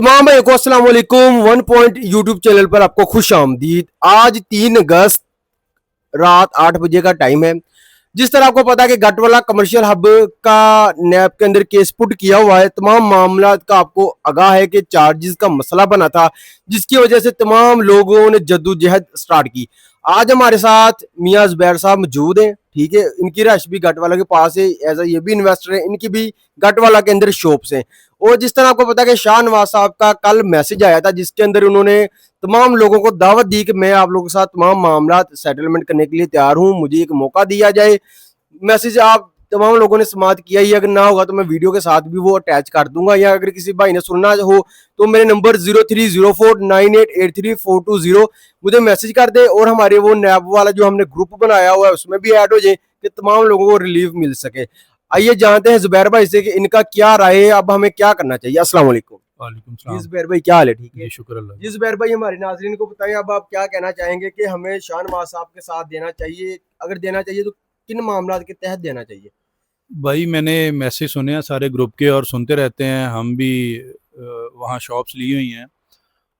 तमाम भाई को अस्सलाम वालेकुम। वन पॉइंट यूट्यूब चैनल पर आपको खुश आमदीद। आज 3 अगस्त रात 8 बजे का टाइम है। जिस तरह आपको पता है कि गटवाला कमर्शियल हब का नैब के अंदर केस पुट किया हुआ है। तमाम मामला का आपको आगाह है कि चार्जेस का मसला बना था, जिसकी वजह से तमाम लोगों ने जद्दोजहद स्टार्ट की। आज हमारे साथ मियां जुबैर साहब मौजूद हैं, ठीक है। इनकी रश भी गटवाला के पास है, एज ये भी इन्वेस्टर है, इनकी भी गटवाला के अंदर शॉप्स हैं। और जिस तरह आपको पता है कि शाह नवाज साहब का कल मैसेज आया था, जिसके अंदर उन्होंने तमाम लोगों को दावत दी कि मैं आप लोगों के साथ तमाम मामला सेटलमेंट करने के लिए तैयार हूं, मुझे एक मौका दिया जाए। मैसेज आप तमाम लोगों ने समाप्त किया ही, अगर ना होगा तो मैं वीडियो के साथ भी वो अटैच कर दूंगा, या अगर किसी भाई ने सुनना हो तो मेरे नंबर 0304988342 मुझे मैसेज कर दे, और हमारे वो नैब वाला जो हमने ग्रुप बनाया हुआ है उसमें भी ऐड हो जाए कि तमाम लोगों को रिलीफ मिल सके। आइए जानते हैं जुबैर भाई से कि इनका क्या राय है, अब हमें क्या करना चाहिए। अस्सलाम वालेकुम। वालेकुम सलाम। जुबैर भाई क्या हाल है? ठीक है जी, शुक्र अल्लाह। जी जुबैर भाई, हमारे नाज़रीन को बताइए, अब आप क्या कहना चाहेंगे कि हमें शाह नवाज साहब के साथ देना चाहिए? अगर देना चाहिए तो किन मामला के तहत देना चाहिए? भाई मैंने मैसेज सुने हैं सारे ग्रुप के और सुनते रहते हैं, हम भी वहाँ शॉप्स ली हुई हैं।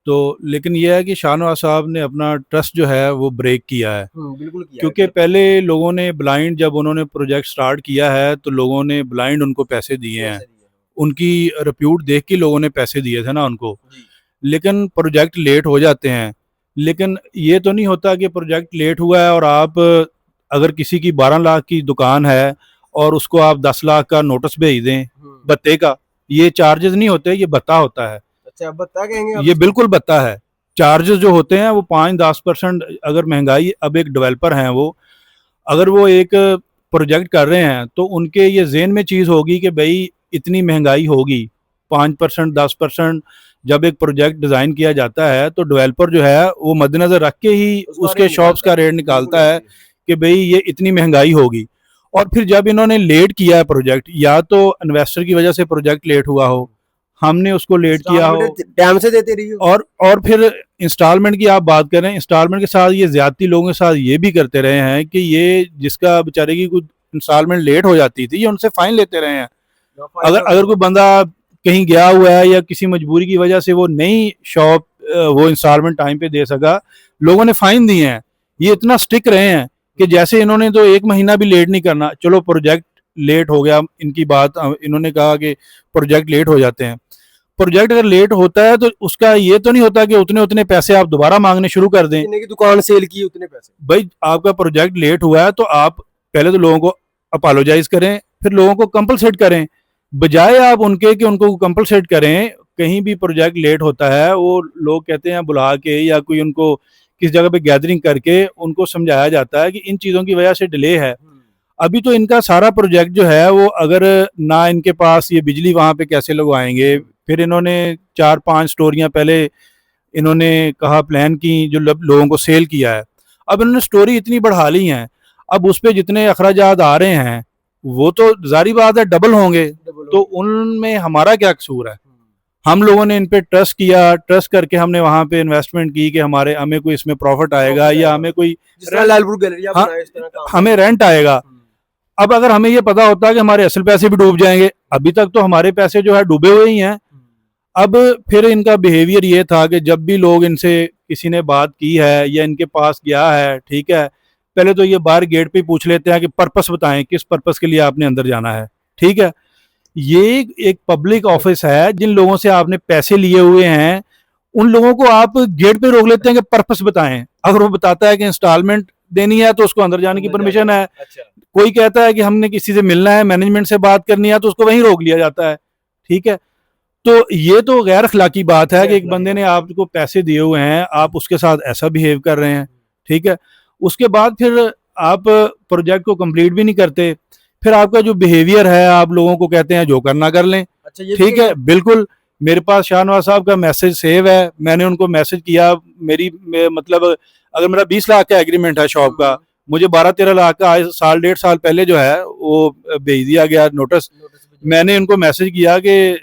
तो लेकिन यह है कि शाह नवाज साहब ने अपना ट्रस्ट जो है वो ब्रेक किया है, बिल्कुल किया क्योंकि पहले लोगों ने ब्लाइंड, जब उन्होंने प्रोजेक्ट स्टार्ट किया है तो लोगों ने ब्लाइंड उनको पैसे दिए हैं, उनकी रिप्यूट देख के लोगों ने पैसे दिए थे ना उनको। लेकिन प्रोजेक्ट लेट हो जाते हैं। लेकिन ये तो नहीं होता कि प्रोजेक्ट लेट हुआ है और आप अगर किसी की 12 लाख की दुकान है और उसको आप 10 लाख का नोटिस भेज दें भत्ते का, ये चार्जेस नहीं होते, ये भत्ता होता है। अच्छा, भत्ता कहेंगे? ये बिल्कुल भत्ता है। चार्जेस जो होते हैं वो 5-10% अगर महंगाई, अब एक डेवलपर हैं वो, अगर वो एक प्रोजेक्ट कर रहे हैं तो उनके ये जेहन में चीज़ होगी कि भाई इतनी महंगाई होगी। 5% 10% जब एक प्रोजेक्ट डिज़ाइन किया जाता है तो डेवलपर जो है वो मद्देनज़र रख के ही उसके शॉप्स का रेट निकालता है कि भाई ये इतनी महंगाई होगी। और फिर जब इन्होंने लेट किया है प्रोजेक्ट, या तो इन्वेस्टर की वजह से प्रोजेक्ट लेट हुआ हो, हमने उसको लेट किया हो, टाइम से देते रहिए, और फिर इंस्टॉलमेंट की आप बात करें, इंस्टॉलमेंट के साथ ये ज्यादती लोगों के साथ ये भी करते रहे हैं कि ये जिसका बेचारे की कुछ इंस्टॉलमेंट लेट हो जाती थी, ये उनसे फाइन लेते रहे हैं। अगर अगर कोई बंदा कहीं गया हुआ है या किसी मजबूरी की वजह से वो नई शॉप वो इंस्टॉलमेंट टाइम पे दे सका, लोगों ने फाइन दिए हैं। ये इतना स्टिक रहे हैं कि जैसे इन्होंने तो 1 महीना भी लेट नहीं करना। चलो प्रोजेक्ट लेट हो गया, इनकी बात, इन्होंने कहा कि प्रोजेक्ट लेट हो जाते हैं। प्रोजेक्ट अगर लेट होता है तो उसका ये तो नहीं होता कि उतने उतने पैसे आप दोबारा मांगने शुरू कर दें। की दुकान सेल की उतने पैसे। भाई आपका प्रोजेक्ट लेट हुआ है तो आप पहले तो लोगों को अपोलोजाइज करें, फिर लोगों को कंपलसेट करें, बजाय आप उनके कि उनको कंपलसेट करें। कहीं भी प्रोजेक्ट लेट होता है वो लोग कहते हैं बुला के, या कोई उनको किस जगह पे गैदरिंग करके उनको समझाया जाता है कि इन चीज़ों की वजह से डिले है। अभी तो इनका सारा प्रोजेक्ट जो है वो, अगर ना इनके पास ये बिजली वहाँ पे कैसे लगवाएंगे, फिर इन्होंने 4-5 स्टोरियाँ पहले इन्होंने कहा प्लान की, जो लोगों को सेल किया है। अब इन्होंने स्टोरी इतनी बढ़ा ली हैं, अब उस पर जितने अखराजात आ रहे हैं वो तो जारी बात है डबल होंगे। तो उनमें हमारा क्या कसूर है? हम लोगों ने इन पे ट्रस्ट किया, ट्रस्ट करके हमने वहाँ पे इन्वेस्टमेंट की कि हमें कोई इसमें प्रॉफिट आएगा, या हमें कोई हमें रेंट आएगा। अब अगर हमें ये पता होता कि हमारे असल पैसे भी डूब जाएंगे, अभी तक तो हमारे पैसे जो है डूबे हुए ही हैं। अब फिर इनका बिहेवियर ये था कि जब भी लोग इनसे किसी ने बात की है या इनके पास गया है, ठीक है, पहले तो ये बाहर गेट पे पूछ लेते हैं कि पर्पस बताएं, किस पर्पस के लिए आपने अंदर जाना है। ठीक है, ये एक पब्लिक ऑफिस है, जिन लोगों से आपने पैसे लिए हुए हैं उन लोगों को आप गेट पे रोक लेते हैं कि पर्पस बताएं। अगर वो बताता है कि इंस्टॉलमेंट देनी है तो उसको अंदर जाने की परमिशन है। कोई कहता है कि हमने किसी से मिलना है, मैनेजमेंट से बात करनी है, तो उसको वहीं रोक लिया जाता है। ठीक है, तो ये तो गैर अखलाकी बात है कि एक बंदे ने आपको पैसे दिए हुए हैं, आप उसके साथ ऐसा बिहेव कर रहे हैं। ठीक है, उसके बाद फिर आप प्रोजेक्ट को कंप्लीट भी नहीं करते, फिर आपका जो बिहेवियर है, आप लोगों को कहते हैं जो करना कर लें। ठीक है, बिल्कुल। मेरे पास शाह नवाज साहब का मैसेज सेव है, मैंने उनको मैसेज किया। मतलब अगर मेरा 20 लाख का एग्रीमेंट है शॉप का, मुझे 12-13 लाख का साल 1.5 साल पहले जो है वो भेज दिया गया नोटिस। मैंने उनको मैसेज किया कि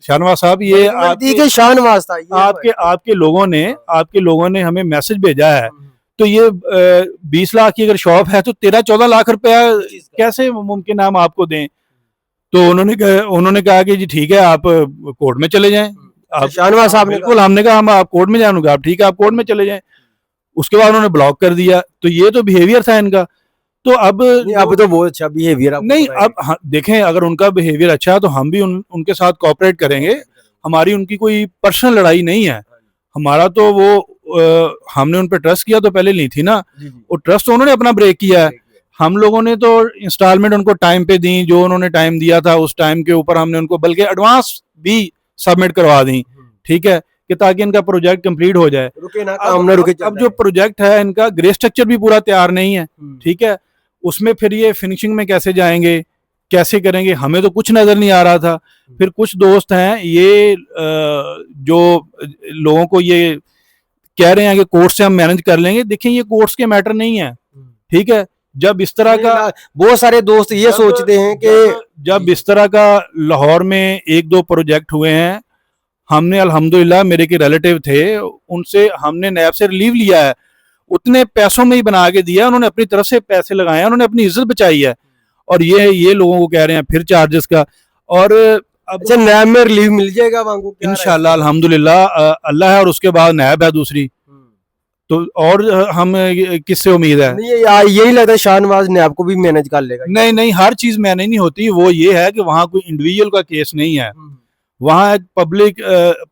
शाहनवाज साहब, ये आपके लोगों ने हमें मैसेज भेजा है, तो ये 20 लाख की अगर शॉप है तो 13-14 लाख रुपया कैसे मुमकिन है हम आपको दें? तो उन्होंने कहा कि जी ठीक है, आप कोर्ट में चले जाएं, आप शाहनवाज साहब ने बिल्कुल, हमने कहा हम आप कोर्ट में जाऊंगा, आप ठीक है आप कोर्ट में चले जाएं। उसके बाद उन्होंने ब्लॉक कर दिया। तो ये तो बिहेवियर था इनका। तो अब नहीं, अब तो बहुत अच्छा बिहेवियर नहीं, अब देखें अगर उनका बिहेवियर अच्छा है तो हम भी उनके साथ कोऑपरेट करेंगे। हमारी उनकी कोई पर्सनल लड़ाई नहीं है। हमारा तो वो हमने उन पर ट्रस्ट किया तो पहले नहीं थी ना, वो ट्रस्ट तो उन्होंने अपना ब्रेक किया है। हम लोगों ने तो इंस्टॉलमेंट उनको टाइम पे दी, जो उन्होंने टाइम दिया था उस टाइम के ऊपर हमने उनको बल्कि एडवांस भी सबमिट करवा दी, ठीक है, कि ताकि इनका प्रोजेक्ट कंप्लीट हो जाए। रुके ना काम ना रुके। अब जो प्रोजेक्ट है इनका ग्रे स्ट्रक्चर भी पूरा तैयार नहीं है, ठीक है, उसमें फिर ये फिनिशिंग में कैसे जाएंगे, कैसे करेंगे, हमें तो कुछ नजर नहीं आ रहा था। फिर कुछ दोस्त हैं ये जो लोगों को ये कह रहे हैं कि कोर्ट से हम मैनेज कर लेंगे। देखिए ये कोर्ट्स के मैटर नहीं है, ठीक है। जब इस तरह का बहुत सारे दोस्त ये सोचते हैं कि जब इस तरह का लाहौर में एक दो प्रोजेक्ट हुए हैं, हमने अल्हम्दुलिल्लाह मेरे के रिलेटिव थे उनसे हमने नैब से रिलीव लिया है, उतने पैसों में ही बना के दिया, उन्होंने अपनी तरफ से पैसे लगाए, उन्होंने अपनी इज्जत बचाई है। और ये लोगों को कह रहे हैं फिर चार्जेस का। और अब अच्छा नैब में रिलीव मिल जाएगा वांगू इंशाल्लाह अल्हम्दुलिल्लाह अल्लाह है और उसके बाद नैब है दूसरी, तो और हम किससे उम्मीद है? नहीं यही लगता है शाहनवाज नैब को भी मैनेज कर लेगा। नहीं नहीं, हर चीज मैनेज नहीं होती। वो ये है कि वहाँ कोई इंडिविजुअल का केस नहीं है, वहाँ एक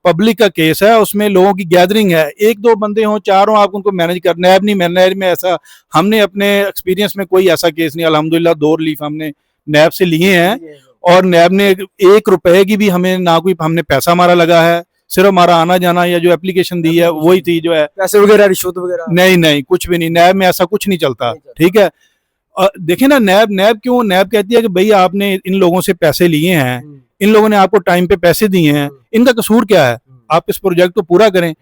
पब्लिक का केस है, उसमें लोगों की गैदरिंग है। एक दो बंदे हों चार हों आप उनको मैनेज कर, नैब नहीं, नैब में ऐसा हमने अपने एक्सपीरियंस में कोई ऐसा केस नहीं। अल्हम्दुलिल्लाह 2 रिलीफ हमने नैब से लिए हैं और नैब ने 1 रुपए की भी हमें ना कोई हमने पैसा हमारा लगा है, सिर्फ हमारा आना जाना या जो एप्लीकेशन दी है वही थी जो है। पैसे वगैरह रिश्वत वगैरह नहीं नहीं कुछ भी नहीं, नैब में ऐसा कुछ नहीं चलता, ठीक है। देखें ना नैब क्यों, नैब कहती है कि भाई आपने इन लोगों से पैसे लिए हैं, इन लोगों ने आपको टाइम पे पैसे दिए हैं, इनका कसूर क्या है, आप इस प्रोजेक्ट को पूरा करें।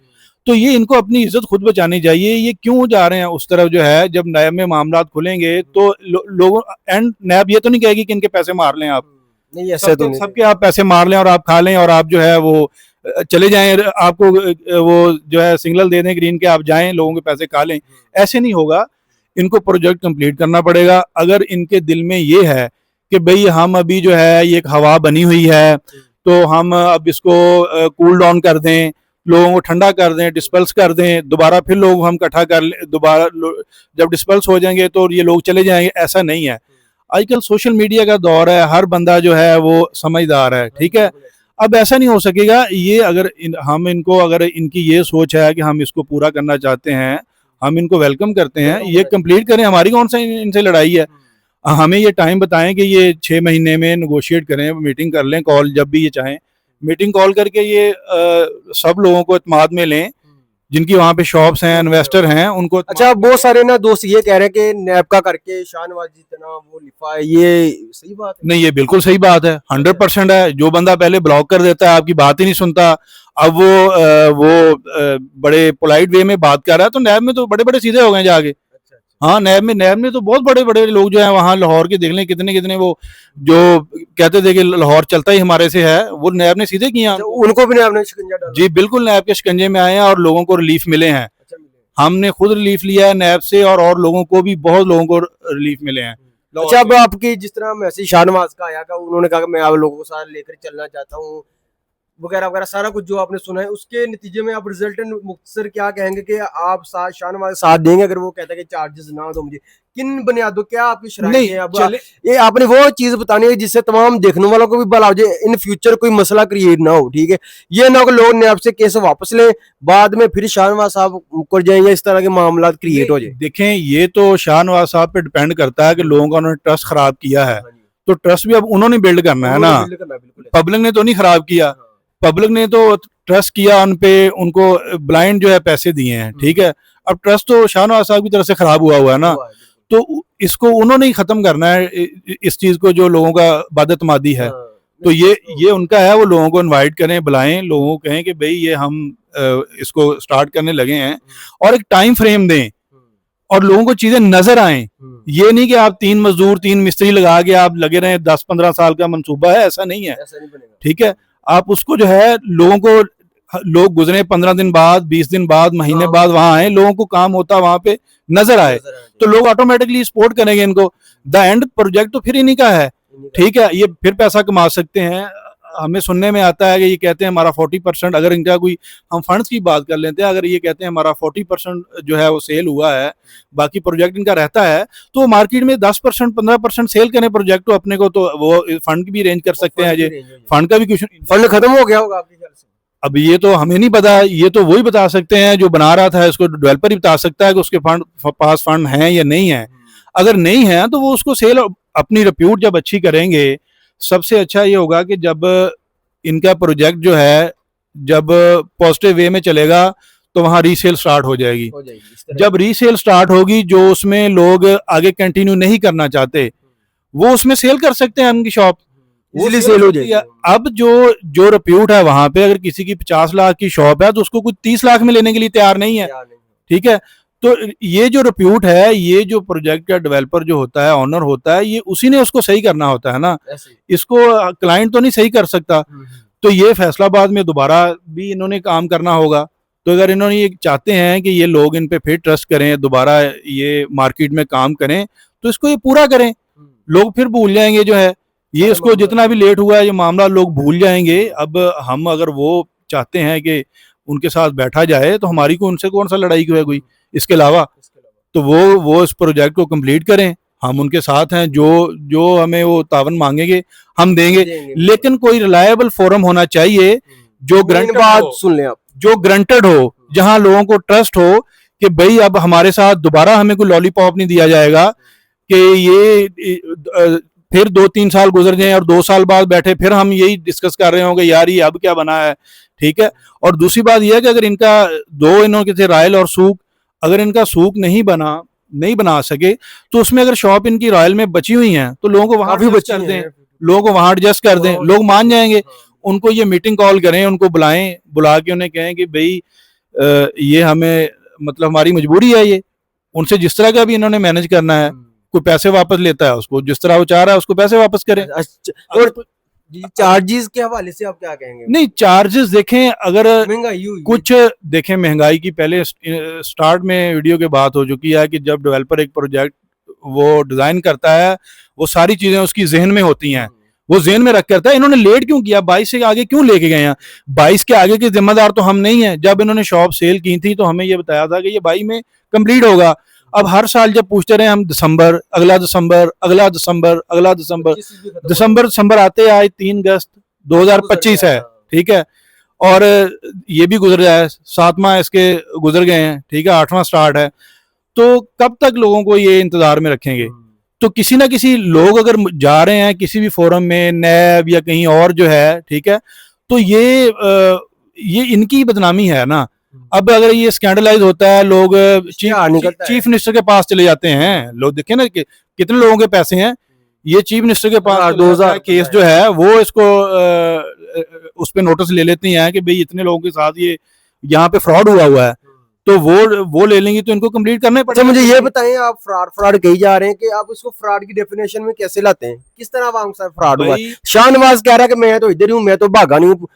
तो ये इनको अपनी इज्जत खुद बचानी चाहिए। ये क्यों जा रहे हैं उस तरफ जो है, जब नैब में मामला खुलेंगे तो लोगों एंड नैब ये तो नहीं कहेगी कि इनके पैसे मार लें आप, नहीं ऐसे तो नहीं, सबके आप पैसे मार लें और आप खा लें और आप जो है वो चले जाएं, आपको वो जो है सिग्नल दे दें ग्रीन के आप जाएं लोगों के पैसे खा लें, ऐसे नहीं होगा। इनको प्रोजेक्ट कंप्लीट करना पड़ेगा। अगर इनके दिल में ये है कि भाई हम अभी जो है ये एक हवा बनी हुई है तो हम अब इसको कूल डाउन कर दें, लोगों को ठंडा कर दें, डिस्पर्स कर दें, दोबारा फिर लोग हम इकट्ठा कर लें, दोबारा जब डिस्पर्स हो जाएंगे तो ये लोग चले जाएंगे, ऐसा नहीं है। आजकल सोशल मीडिया का दौर है, हर बंदा जो है वो समझदार है, ठीक है। अब ऐसा नहीं हो सकेगा। ये अगर हम इनको अगर इनकी ये सोच है कि हम इसको पूरा करना चाहते हैं, हम इनको वेलकम करते हैं, ये कंप्लीट करें, हमारी कौन सा इनसे लड़ाई है। हमें ये टाइम बताएं कि ये 6 महीने में नेगोशिएट करें, मीटिंग कर लें, कॉल जब भी ये चाहें मीटिंग कॉल करके ये सब लोगों को इत्माद में लें जिनकी वहाँ पे शॉप्स हैं, इन्वेस्टर हैं, उनको। अच्छा बहुत सारे ना दोस्त ये कह रहे हैं कि नैब का करके शाहनवाज जितना वो लिफा है, ये सही बात है? नहीं ये बिल्कुल सही बात है, 100% है। जो बंदा पहले ब्लॉक कर देता है, आपकी बात ही नहीं सुनता, अब वो बड़े पोलाइट वे में बात कर रहा है, तो नैब में तो बड़े बड़े सीधे हो गए जाके। हाँ नैब में तो बहुत बड़े बड़े लोग जो हैं वहाँ लाहौर के, देख लें कितने कितने वो जो कहते थे कि लाहौर चलता ही हमारे से है, वो नैब ने सीधे किया। उनको भी नैब ने शिकंजा डाला? जी बिल्कुल, नैब के शिकंजे में आए हैं और लोगों को रिलीफ मिले हैं। हमने खुद रिलीफ लिया है नैब से और लोगों को भी, बहुत लोगों को रिलीफ मिले हैं। अच्छा अब आपकी जिस तरह मैसेज शाहनवाज का आया था, उन्होंने कहा कि मैं आप लोगों को साथ लेकर चलना चाहता हूँ वगैरह वगैरह सारा कुछ जो आपने सुना है, उसके नतीजे में आप रिजल्टेंट मुख्तसर क्या कहेंगे कि आप शाहनवाज साथ देंगे अगर वो कहता है कि चार्जेस ना दो मुझे, किन बुनियादों क्या आपकी शराइ है? अब ये आपने वो चीज बतानी है जिससे तमाम देखने वालों को भी भला हो जाए, इन फ्यूचर कोई मसला क्रिएट ना हो, ठीक है। ये ना हो लोग ने आपसे केस वापस ले, बाद में फिर शाहनवाज साहब मुकर जाएंगे, इस तरह के मामला क्रिएट हो जाए। देखें ये तो शाहनवाज साहब पे डिपेंड करता है कि लोगों का उन्होंने ट्रस्ट खराब किया है, तो ट्रस्ट भी अब उन्होंने बिल्ड करना है ना, पब्लिक ने तो नहीं खराब किया। पब्लिक ने तो ट्रस्ट किया उन पे, उनको ब्लाइंड जो है पैसे दिए हैं, ठीक है। अब ट्रस्ट तो शाहनवाज साहब की तरफ से खराब हुआ है ना, तो इसको उन्होंने ही खत्म करना है, इस चीज को जो लोगों का बादतमादी है। तो ये उनका है, वो लोगों को इनवाइट करें, बुलाएं, लोगों को कहें कि भाई ये हम इसको स्टार्ट करने लगे हैं और एक टाइम फ्रेम दें और लोगों को चीजें नजर आए। ये नहीं कि आप 3 मजदूर 3 मिस्त्री लगा के आप लगे रहे, 10-15 साल का मंसूबा है, ऐसा नहीं है, ठीक है। आप उसको जो है लोगों को, लोग गुजरे 15 दिन बाद, 20 दिन बाद, महीने बाद वहां आए, लोगों को काम होता वहां पे नजर आए, तो लोग ऑटोमेटिकली सपोर्ट करेंगे इनको। द एंड प्रोजेक्ट तो फिर इन्हीं का है, ठीक है। ये फिर पैसा कमा सकते हैं। हमें सुनने में आता है कि ये कहते हैं हमारा 40%, अगर इनका कोई, हम फंड्स की बात कर लेते हैं, अगर ये कहते हैं हमारा 40% जो है वो सेल हुआ है, बाकी प्रोजेक्ट इनका रहता है, तो मार्केट में 10% 15% सेल करें प्रोजेक्ट, तो अपने को तो वो फंड भी अरेंज कर सकते हैं। ये फंड का भी कुछ, फंड खत्म हो गया होगा आपके ख्याल से? अब ये तो हमें नहीं पता, ये तो वही बता सकते हैं जो बना रहा था, इसको डेवलपर ही बता सकता है कि उसके पास फंड हैं या नहीं है। अगर नहीं है तो वो उसको सेल, अपनी रिप्यूट जब अच्छी करेंगे, सबसे अच्छा ये होगा कि जब इनका प्रोजेक्ट जो है जब पॉजिटिव वे में चलेगा तो वहाँ रीसेल स्टार्ट हो जाएगी। जब रीसेल स्टार्ट होगी, जो उसमें लोग आगे कंटिन्यू नहीं करना चाहते वो उसमें सेल कर सकते हैं, उनकी शॉप इजीली सेल हो जाएगी। अब जो रिप्यूट है वहां पे, अगर किसी की 50 लाख की शॉप है तो उसको कुछ 30 लाख में लेने के लिए तैयार नहीं है, ठीक है। तो ये जो रिप्यूट है, ये जो प्रोजेक्ट का डेवलपर जो होता है, ऑनर होता है, ये उसी ने उसको सही करना होता है ना, इसको क्लाइंट तो नहीं सही कर सकता। तो ये फैसलाबाद में दोबारा भी इन्होंने काम करना होगा। तो अगर इन्होंने ये चाहते हैं कि ये लोग इन पे फिर ट्रस्ट करें, दोबारा ये मार्केट में काम करें, तो इसको ये पूरा करें। लोग फिर भूल जाएंगे जो है ये, इसको जितना भी लेट हुआ है ये मामला लोग भूल जाएंगे। अब हम अगर वो चाहते हैं कि उनके साथ बैठा जाए तो हमारी को उनसे कौन सा लड़ाई क्यों है कोई इसके अलावा, तो वो इस प्रोजेक्ट को कंप्लीट करें, हम उनके साथ हैं। जो हमें वो तावन मांगेंगे हम देंगे, लेकिन कोई रिलायबल फोरम होना चाहिए जो ग्रांटेड हो, सुन लें आप, जो ग्रांटेड हो, जहां लोगों को ट्रस्ट हो कि भाई अब हमारे साथ दोबारा हमें कोई लॉलीपॉप नहीं दिया जाएगा कि ये फिर 2-3 साल गुजर जाएं और 2 साल बाद बैठे फिर हम यही डिस्कस कर रहे होंगे यार ये अब क्या बना है, ठीक है। और दूसरी बात यह है कि अगर इनका इन्होंने थे रॉयल और सूक, अगर इनका सूक नहीं बना सके तो उसमें अगर शॉप इनकी रॉयल में बची हुई है तो लोगों को वहां एडजस्ट कर दें, लोगों को वहां एडजस्ट कर दें, लोग मान जाएंगे। उनको ये मीटिंग कॉल करें, उनको बुला के उन्हें कहें कि भाई ये हमें मतलब हमारी मजबूरी है, ये उनसे जिस तरह का भी इन्होंने मैनेज करना है, कोई पैसे वापस लेता है उसको जिस तरह वो चाह रहा है उसको पैसे वापस करें। और चार्जेस के हवाले से आप क्या कहेंगे? नहीं, चार्जेस देखें, अगर महंगाई कुछ देखें, महंगाई की पहले स्टार्ट में वीडियो की बात हो चुकी है कि जब डेवलपर एक प्रोजेक्ट वो डिजाइन करता है, वो सारी चीजें उसकी जहन में होती हैं, वो जेन में रख करता है। इन्होंने लेट क्यों किया, 22 से आगे क्यों लेके गए हैं? 22 के आगे के जिम्मेदार तो हम नहीं है। जब इन्होंने शॉप सेल की थी तो हमें ये बताया था कि ये 22 में कंप्लीट होगा। अब हर साल जब पूछते रहे हम दिसंबर, अगला दिसंबर, अगला दिसंबर, अगला दिसंबर, दिसंबर आते आज 3 अगस्त 2025 है, ठीक है। और ये भी गुजर जाए, 7 माह इसके गुजर गए हैं, ठीक है, 8वां स्टार्ट है। तो कब तक लोगों को ये इंतजार में रखेंगे? तो किसी ना किसी लोग अगर जा रहे हैं किसी भी फोरम में, नैब या कहीं और जो है, ठीक है, तो ये इनकी बदनामी है ना। अब अगर ये स्कैंडलाइज होता है, लोग चीफ मिनिस्टर के पास चले जाते हैं, लोग देखें ना कि कितने लोगों के पैसे हैं, ये चीफ मिनिस्टर के पास 2000 केस जो है वो इसको उस पर नोटिस ले लेते हैं कि भाई इतने लोगों के साथ ये यहाँ पे फ्रॉड हुआ है, तो वो ले लेंगे तो इनको कंप्लीट करना ही पड़ेगा। मुझे ये बताएं, आप फ्रॉड कही जा रहे हैं कि आप इसको फ्रॉड की डेफिनेशन में कैसे लाते हैं? किस तरह आप फ्रॉड हुआ? शाहनवाज कह रहा है कि मैं तो इधर ही हूं, मैं तो भागा नहीं हूं।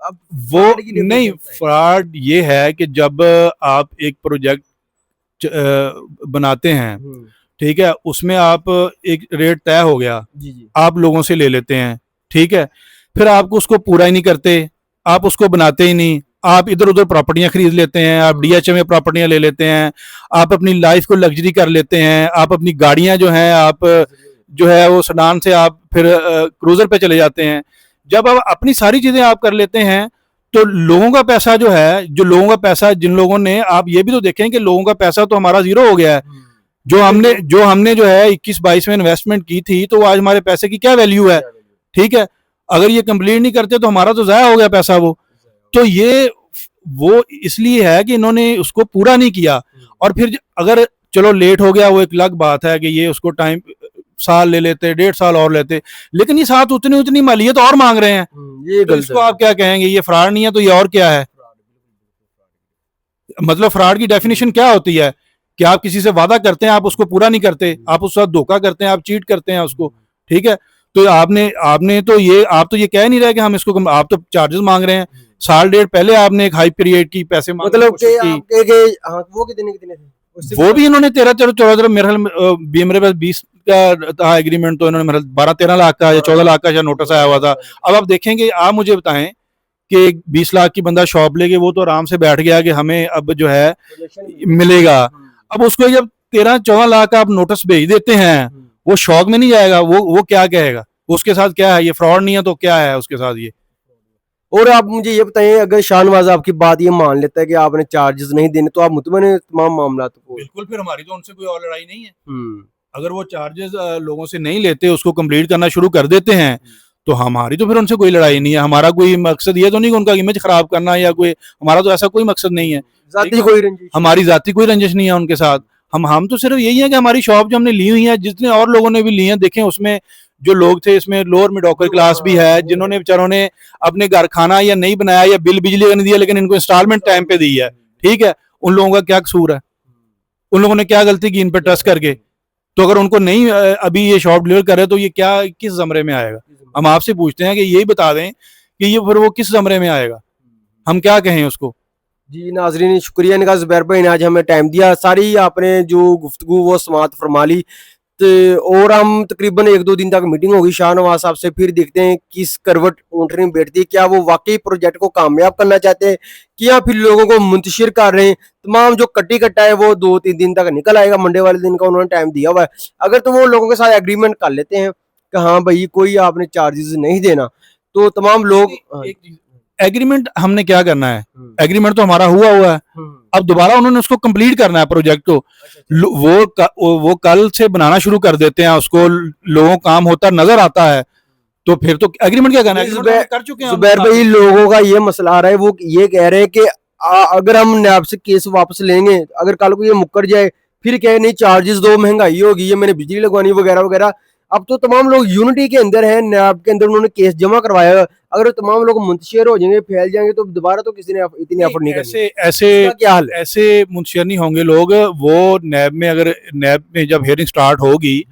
अब वो नहीं, फ्रॉड ये है कि जब आप एक प्रोजेक्ट बनाते हैं, ठीक है, उसमें आप एक रेट तय हो गया, आप लोगों से ले लेते हैं, ठीक है, फिर आपको उसको पूरा ही नहीं करते, आप उसको बनाते ही नहीं, आप इधर उधर प्रॉपर्टियां खरीद लेते हैं, आप डीएचए में प्रॉपर्टियां ले लेते हैं, आप अपनी लाइफ को लग्जरी कर लेते हैं, आप अपनी गाड़ियां जो हैं आप जो है वो सडान से आप फिर क्रूजर पे चले जाते हैं। जब आप अपनी सारी चीजें आप कर लेते हैं तो लोगों का पैसा जो है, जिन लोगों ने, आप ये भी तो देखें कि लोगों का पैसा तो हमारा जीरो हो गया है। जो हमने जो है 21-22 में इन्वेस्टमेंट की थी, तो आज हमारे पैसे की क्या वैल्यू है, ठीक है। अगर ये कंप्लीट नहीं करते तो हमारा तो जाया हो गया पैसा वो। तो ये वो इसलिए है कि इन्होंने उसको पूरा नहीं किया। और फिर अगर चलो लेट हो गया, वो एक अलग बात है कि ये उसको टाइम साल ले लेते, 1.5 साल और लेते, लेकिन ये साथ उतनी मालियत और मांग रहे हैं, ये तो इसको आप क्या कहेंगे? ये फ्रॉड नहीं है तो ये और क्या है? मतलब फ्रॉड की डेफिनेशन क्या होती है कि आप किसी से वादा करते हैं, आप उसको पूरा नहीं करते, आप उसके साथ धोखा करते हैं, आप चीट करते हैं उसको, ठीक है। तो आपने तो ये कह नहीं रहे कि हम इसको, आप तो चार्जेस मांग रहे हैं। साल डेढ़ पहले आपने एक हाई पीरियड की पैसे मतलब वो कितने थे? वो भी इन्होंने 13-14 मेरे पास का था एग्रीमेंट, तो इन्होंने 12-13 लाख का या 14 लाख का नोटिस आया हुआ था। अब आप देखेंगे, आप मुझे बताएं कि 20 लाख की बंदा शॉप लेके वो तो आराम से बैठ गया कि हमें अब जो है मिलेगा। अब उसको जब 13-14 लाख का आप नोटिस भेज देते हैं, वो शौक में नहीं जाएगा, वो क्या कहेगा उसके साथ क्या है, ये फ्रॉड नहीं है तो क्या है उसके साथ ये। और आप मुझे ये बताएं, अगर शाहनवाज आपकी बात ये मान लेता है कि आपने चार्जेस नहीं देने, तो आप मुतमईन हैं तमाम मामला को? बिल्कुल, फिर हमारी तो उनसे कोई और लड़ाई नहीं है। अगर वो चार्जेस लोगों से नहीं लेते, उसको कंप्लीट करना शुरू कर देते हैं, तो हमारी तो फिर उनसे कोई लड़ाई नहीं है। हमारा कोई मकसद ये तो नहीं कि उनका इमेज खराब करना, या कोई, हमारा तो ऐसा कोई मकसद नहीं है। जाती कोई रंजिश? हमारी जाती कोई रंजिश नहीं है उनके साथ। हम तो सिर्फ यही है कि हमारी शॉप जो हमने ली हुई है, जितने और लोगों ने भी ली है, देखें उसमें जो लोग थे, इसमें लोअर मिडिल क्लास भी है, जिन्होंने बेचारों ने अपने घर खाना या नहीं बनाया या बिल बिजली का नहीं दिया, लेकिन इनको इंस्टॉलमेंट टाइम पे दी है, ठीक है, उन लोगों का क्या कसूर है? उन लोगों ने क्या गलती की इन पे ट्रस्ट करके? तो अगर उनको नहीं अभी ये शॉप डिलीवर करे तो ये क्या, किस जमरे में आएगा? हम आपसे पूछते हैं कि यही बता दें कि ये फिर वो किस जमरे में आएगा, हम क्या कहें उसको। जी नाजरीन, शुक्रिया इनका, जुबैर भाई ने आज हमें टाइम दिया, सारी आपने जो गुफ्तगू वो समात फरमा ली। तो और हम तकरीबन 1-2 दिन तक मीटिंग होगी शाहनवाज साहब से, फिर देखते हैं किस करवट ऊँटनी बैठती है, क्या वो वाकई प्रोजेक्ट को कामयाब करना चाहते हैं कि या फिर लोगों को मुंतशिर कर रहे हैं। तमाम जो कट्टी कट्टा है वो 2-3 दिन तक निकल आएगा, मंडे वाले दिन का उन्होंने टाइम दिया हुआ है। अगर तो वो लोगों के साथ एग्रीमेंट कर लेते हैं कि हाँ भाई कोई आपने चार्जेस नहीं देना, तो तमाम लोग एग्रीमेंट हमने क्या करना है, एग्रीमेंट तो हमारा हुआ है, अब दोबारा उन्होंने उसको कंप्लीट करना है प्रोजेक्ट को। वो कल से बनाना शुरू कर देते हैं उसको, लोगों काम होता नजर आता है, तो फिर तो एग्रीमेंट क्या करना है, कर चुके हैं। जुबैर भाई, लोगों का ये मसला आ रहा है, वो ये कह रहे हैं कि अगर हम नैब से केस वापस लेंगे, अगर कल को ये मुकर जाए, फिर कहे नहीं चार्जेस दो, महंगाई होगी, ये मैंने बिजली लगवानी वगैरह वगैरह। अब तो तमाम लोग यूनिटी के अंदर हैं, नैब के अंदर उन्होंने केस जमा करवाया, अगर तमाम लोग मुंतशिर हो जाएंगे, फैल जाएंगे, तो दोबारा तो किसी ने इतनी एफर्ट नहीं करनी। ऐसे क्या हाल है? ऐसे मुंतशिर नहीं होंगे लोग। वो नैब में, अगर नैब में जब हियरिंग स्टार्ट होगी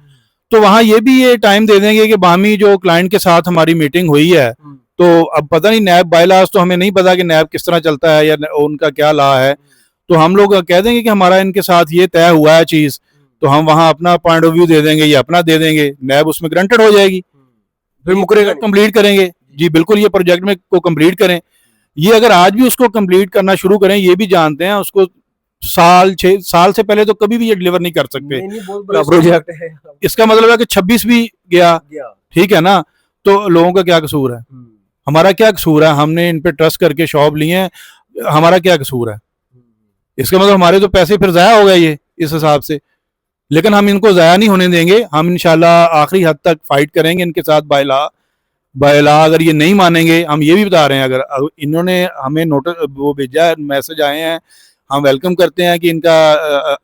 तो वहां ये टाइम दे देंगे कि बामी जो क्लाइंट के साथ हमारी मीटिंग हुई है, तो अब पता नहीं नैब बायलास, तो हमें नहीं पता कि नैब किस तरह चलता है या उनका क्या लॉ है, तो हम लोग कह देंगे कि हमारा इनके साथ ये तय हुआ है चीज, तो हम वहां अपना पॉइंट ऑफ व्यू दे देंगे या अपना दे देंगे, नैब उसमें ग्रंटेड हो जाएगी, फिर मुकरेगा, कंप्लीट करेंगे। जी बिल्कुल, ये प्रोजेक्ट में को कंप्लीट करें। ये अगर आज भी उसको कंप्लीट करना शुरू करें, ये भी जानते हैं उसको 6 साल से पहले तो कभी भी ये डिलीवर नहीं कर सकते। बहुत बड़ा प्रोजेक्ट है। इसका मतलब है कि 26 भी गया, ठीक है ना, तो लोगों का क्या कसूर है, हमारा क्या कसूर है? हमने इन पे ट्रस्ट करके शॉप ली है, हमारा क्या कसूर है? इसका मतलब हमारे तो पैसे फिर जाया हो गए ये इस हिसाब से। लेकिन हम इनको जाया नहीं होने देंगे, हम इंशाल्लाह आखिरी हद तक फाइट करेंगे इनके साथ बायला। अगर ये नहीं मानेंगे, हम ये भी बता रहे हैं, अगर इन्होंने हमें नोटिस वो भेजा है, मैसेज आए हैं, हम वेलकम करते हैं कि इनका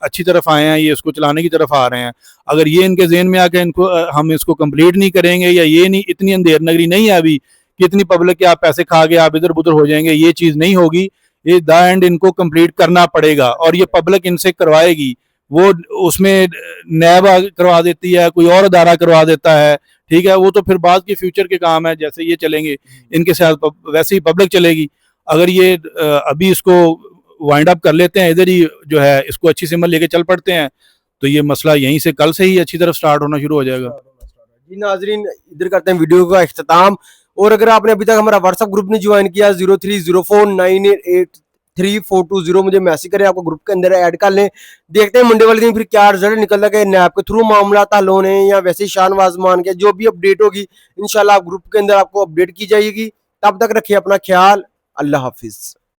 अच्छी तरफ आए हैं, ये इसको चलाने की तरफ आ रहे हैं। अगर ये इनके जेहन में आके इनको हम इसको कंप्लीट नहीं करेंगे, या ये नहीं, इतनी अंधेर नगरी नहीं है अभी कि इतनी पब्लिक के आप पैसे खा के आप इधर उधर हो जाएंगे, ये चीज़ नहीं होगी। ये द एंड इनको कंप्लीट करना पड़ेगा, और ये पब्लिक इनसे करवाएगी। वो उसमें नैब करवा देती है, कोई और अदारा करवा देता है, ठीक है, वो तो फिर बाद के फ्यूचर के काम है, जैसे ये चलेंगे इनके साथ वैसे ही पब्लिक चलेगी। अगर ये अभी इसको वाइंड अप कर लेते हैं, इधर ही जो है इसको अच्छी सिमत लेके चल पड़ते हैं, तो ये मसला यहीं से कल से ही अच्छी तरफ स्टार्ट होना शुरू हो जाएगा। जी नाजरीन, इधर करते हैं वीडियो का इख्तिताम। और अगर आपने अभी तक हमारा व्हाट्सएप ग्रुप नहीं ज्वाइन किया, 0304988342 मुझे मैसेज करें, आपको ग्रुप के अंदर ऐड कर लें। देखते हैं मंडे वाले दिन फिर क्या रिजल्ट निकलता है, नैब के थ्रू मामला हल होने या वैसे ही शाहनवाज मान के जो भी अपडेट होगी इंशाल्लाह ग्रुप के अंदर आपको अपडेट की जाएगी। तब तक रखिए अपना ख्याल, अल्लाह हाफिज।